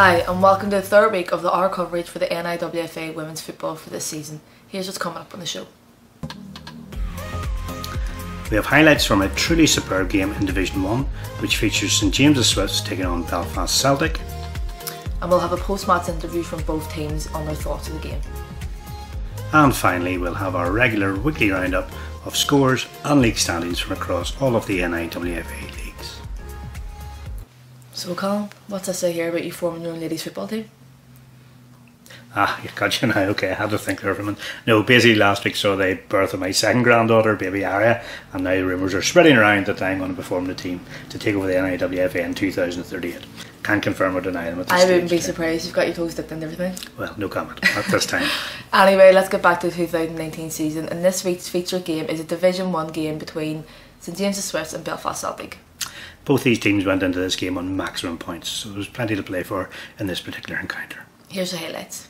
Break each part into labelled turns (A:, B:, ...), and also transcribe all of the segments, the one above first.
A: Hi and welcome to the third week of our coverage for the NIWFA Women's Football for this season. Here's what's coming up on the show.
B: We have highlights from a truly superb game in Division One, which features St James's Swifts taking on Belfast Celtic.
A: And we'll have a post-match interview from both teams on their thoughts of the game.
B: And finally, we'll have our regular weekly roundup of scores and league standings from across all of the NIWFA leagues.
A: So Colin, what's this I hear about you forming your own ladies football team?
B: You got you now, okay, I had to think there for a minute. No, basically last week saw the birth of my second granddaughter, baby Aria, and now rumours are spreading around that I'm going to be forming the team to take over the NIWFA in 2038. Can't confirm or deny them at this stage.
A: I wouldn't be surprised, you've got your toes dipped into everything.
B: Well, no comment at this time.
A: Anyway, let's get back to the 2019 season, and this week's featured game is a Division One game between St James's Swifts and Belfast Celtic.
B: Both these teams went into this game on maximum points, so there was plenty to play for in this particular encounter.
A: Here's the highlights.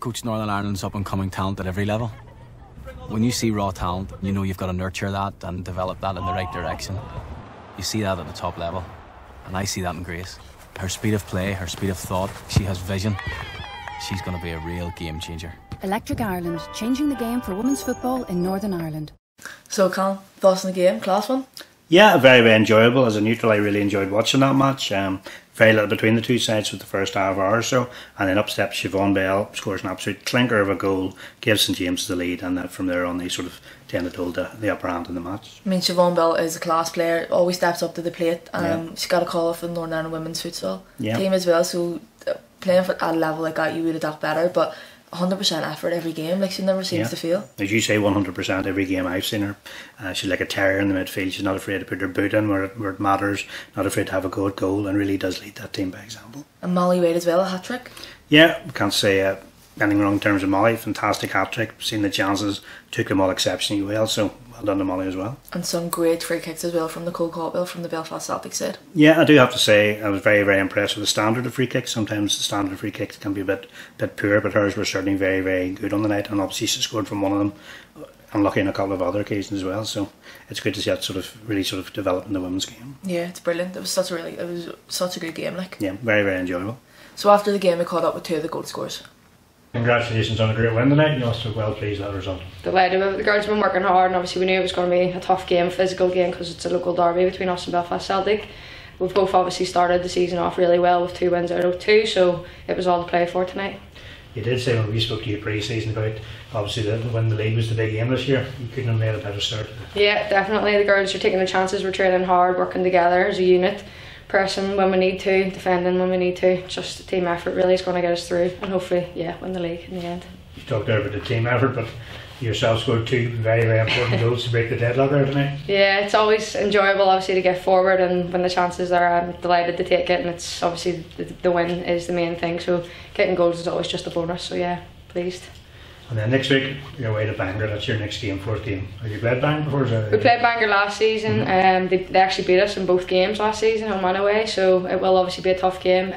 C: coached Northern Ireland's up and coming talent at every level. When you see raw talent, you know you've got to nurture that and develop that in the right direction. You see that at the top level, and I see that in Grace. Her speed of play, her speed of thought, she has vision. She's going to be a real game changer.
D: Electric Ireland, changing the game for women's football in Northern Ireland.
A: So, Colin, thoughts on the game? Class one?
B: Yeah, very, very enjoyable. As a neutral, I really enjoyed watching that match. Very little between the two sides for the first half hour or so, and then up steps Siobhan Bell, scores an absolute clinker of a goal, gives St James the lead, and from there on they sort of tended to hold the upper hand in the match.
A: I mean, Siobhan Bell is a class player, always steps up to the plate. She's got a call off for the Northern Ireland women's futsal team as well, so playing at a level like that you would adapt better, but 100% effort every game, like she never seems to fail.
B: As you say, 100% every game I've seen her. She's like a terrier in the midfield. She's not afraid to put her boot in where it matters, not afraid to have a go at goal, and really does lead that team by example. And
A: Molly Wade as well, a hat-trick?
B: Yeah, can't say anything wrong in terms of Molly. Fantastic hat-trick. Seen the chances, took them all exceptionally well, so well done to Molly as well.
A: And some great free kicks as well from Nicole Caldwell from the Belfast Celtic side.
B: Yeah, I do have to say I was very, very impressed with the standard of free kicks. Sometimes the standard of free kicks can be a bit poor, but hers were certainly very, very good on the night, and obviously she scored from one of them. Unlucky in a couple of other occasions as well, so it's good to see that sort of really develop in the women's game.
A: Yeah, it's brilliant. It was such a good game, like.
B: Yeah, very, very enjoyable.
A: So after the game we caught up with two of the goal scorers.
B: Congratulations on a great win tonight. You must be well pleased with that result.
E: Delighted with it. The girls have been working hard, and obviously we knew it was going to be a tough game, physical game, because it's a local derby between us and Belfast Celtic. We've both obviously started the season off really well with 2 wins out of 2, so it was all to play for tonight.
B: You did say when we spoke to you pre-season about obviously that when the league was the big game this year, you couldn't have made a better start.
E: Yeah, definitely. The girls are taking the chances. We're training hard, working together as a unit, pressing when we need to, defending when we need to. Just a team effort really is going to get us through, and hopefully, win the league in the end.
B: You talked there about the team effort, but you yourself scored 2 very, very important goals to break the deadlock there tonight.
E: Yeah, it's always enjoyable obviously to get forward, and when the chances are I'm delighted to take it, and it's obviously the win is the main thing, so getting goals is always just a bonus, so yeah, pleased.
B: And then next week you're away to Bangor. That's your next game, 4th game. Have you played Bangor before?
E: We played Bangor last season. They actually beat us in both games last season, home and away, so it will obviously be a tough game,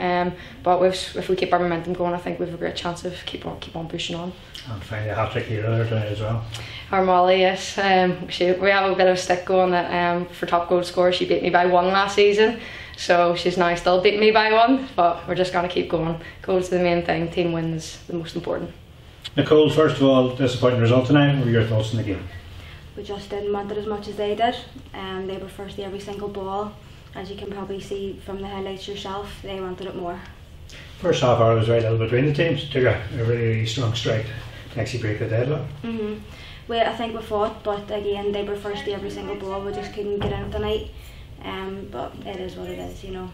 E: but if we keep our momentum going, I think we have a great chance of keep on pushing on.
B: And finally a hat-trick hero there tonight as well.
E: Our Molly, yes. We have a bit of a stick going that for top goal scorer she beat me by 1 last season, so she's now still beating me by 1, but we're just going to keep going. Goals are the main thing, team wins the most important.
B: Nicole, first of all, disappointing result tonight. What were your thoughts on the game?
F: We just didn't want it as much as they did. They were first to every single ball. As you can probably see from the highlights yourself, they wanted it more.
B: First half hour was very little between the teams. Took a really strong strike to actually break the deadlock.
F: Well, I think we fought, but again, they were first to every single ball. We just couldn't get in it tonight. But it is what it is, you know.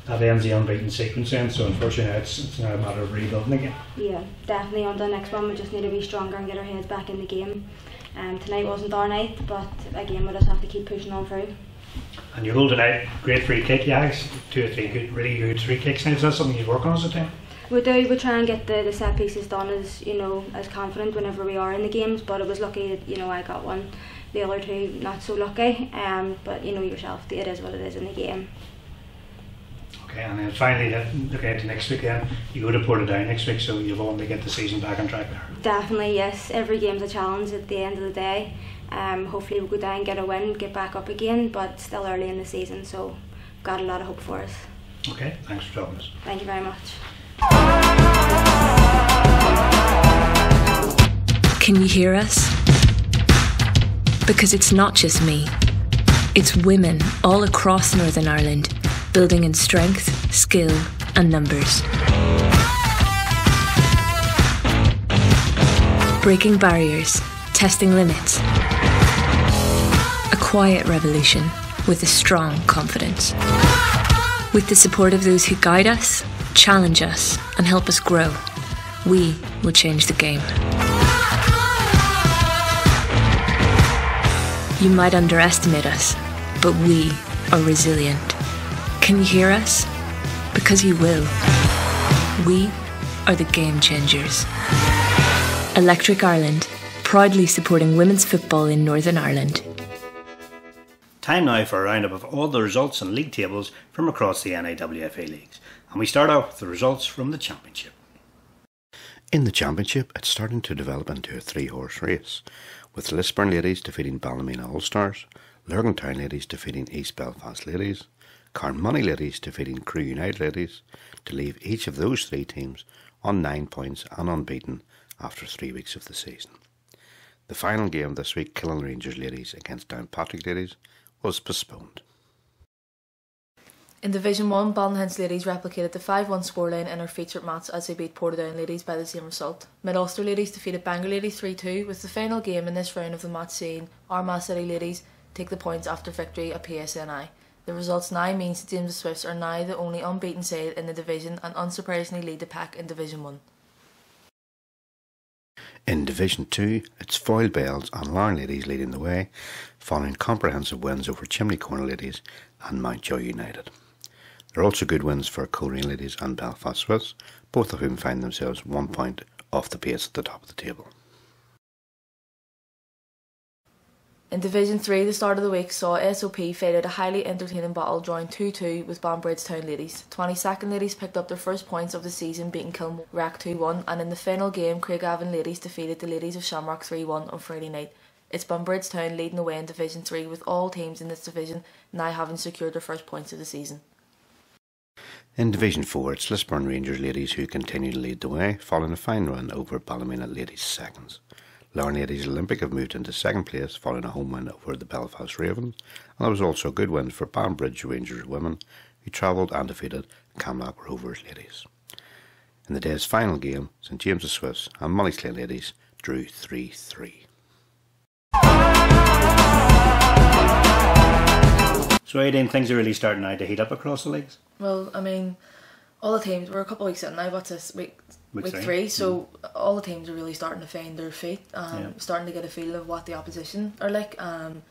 B: That ends the unbeaten sequence then, so unfortunately it's now a matter of rebuilding again.
F: Yeah, definitely on to the next one. We just need to be stronger and get our heads back in the game. Tonight wasn't our night, but again we just have to keep pushing on through.
B: And your goal tonight, great free kick, yes, 2 or 3 really good free kicks now. Is that something you work on as a team?
F: We do. We try and get the set pieces done as confident whenever we are in the games. But it was lucky that I got one. The other 2 not so lucky. But yourself, it is what it is in the game.
B: Okay, and then finally, looking into next week, then you go to Portadown next week, so you'll want to get the season back on track there.
F: Definitely, yes. Every game's a challenge at the end of the day. Hopefully we'll go down, get a win, get back up again, but still early in the season, so we've got a lot of hope for us.
B: Okay, thanks for talking to us.
F: Thank you very much.
G: Can you hear us? Because it's not just me. It's women all across Northern Ireland, building in strength, skill and numbers. Breaking barriers, testing limits. A quiet revolution with a strong confidence. With the support of those who guide us, challenge us and help us grow, we will change the game. You might underestimate us, but we are resilient. Can you hear us? Because you will. We are the game changers. Electric Ireland, proudly supporting women's football in Northern Ireland.
B: Time now for a roundup of all the results and league tables from across the NIWFA leagues. And we start off with the results from the Championship.
H: In the championship, it's starting to develop into a three-horse race, with Lisburn ladies defeating Ballymena All-Stars, Lurgan Town ladies defeating East Belfast ladies, Carnmoney ladies defeating Crew United ladies, to leave each of those three teams on 9 points and unbeaten after 3 weeks of the season. The final game this week, Killen Rangers ladies against Downpatrick ladies, was postponed.
A: In Division 1, Ballinhinch ladies replicated the 5-1 scoreline in our featured match as they beat Portadown ladies by the same result. Mid-Ulster ladies defeated Bangor ladies 3-2, with the final game in this round of the match seeing Armagh City ladies take the points after victory at PSNI. The results now means the James Swifts are now the only unbeaten side in the division and unsurprisingly lead the pack in Division 1.
H: In Division 2, it's Foyle Bells and Larne ladies leading the way, following comprehensive wins over Chimney Corner ladies and Mountjoy United. There are also good wins for Coleraine ladies and Belfast Swifts, both of whom find themselves 1 point off the pace at the top of the table.
A: In Division 3, the start of the week saw SOP fight out a highly entertaining battle drawing 2-2 with Banbridge Town ladies. 22nd ladies picked up their first points of the season, beating Kilmore Rack 2-1, and in the final game Craigavon ladies defeated the ladies of Shamrock 3-1 on Friday night. It's Banbridge Town leading the way in Division 3, with all teams in this division now having secured their first points of the season.
H: In Division 4, it's Lisburn Rangers ladies who continue to lead the way, following a fine run over Ballymena ladies seconds. Larne ladies Olympic have moved into second place following a home win over the Belfast Ravens, and there was also a good win for Banbridge Rangers women, who travelled and defeated Camlock Rovers ladies. In the day's final game, St James Swifts and Mullyclay ladies drew 3-3.
B: So Eadaoin, things are really starting now to heat up across the leagues?
A: Well, I mean, all the teams, we're a couple of weeks in now, what's this, week three, so all the teams are really starting to find their feet, starting to get a feel of what the opposition are like, and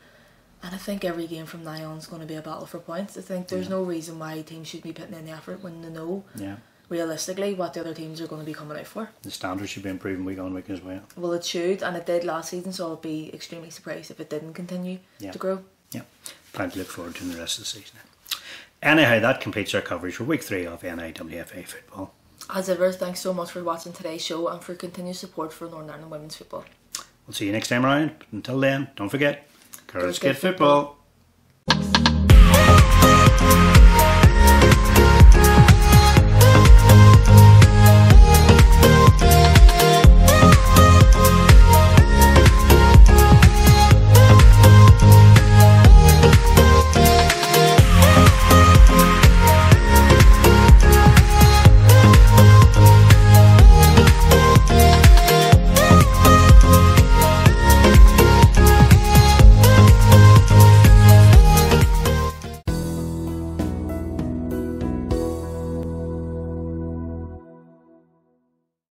A: I think every game from now on is going to be a battle for points. I think there's no reason why teams should be putting in the effort when they know realistically what the other teams are going to be coming out for.
B: The standards should be improving week on week as well.
A: Well, it should, and it did last season, so I'd be extremely surprised if it didn't continue to grow.
B: Yeah, time to look forward to the rest of the season. Anyhow, that completes our coverage for week 3 of NIWFA football.
A: As ever, thanks so much for watching today's show and for continued support for Northern Ireland women's football.
B: We'll see you next time around. Until then, don't forget, Girls Get Football.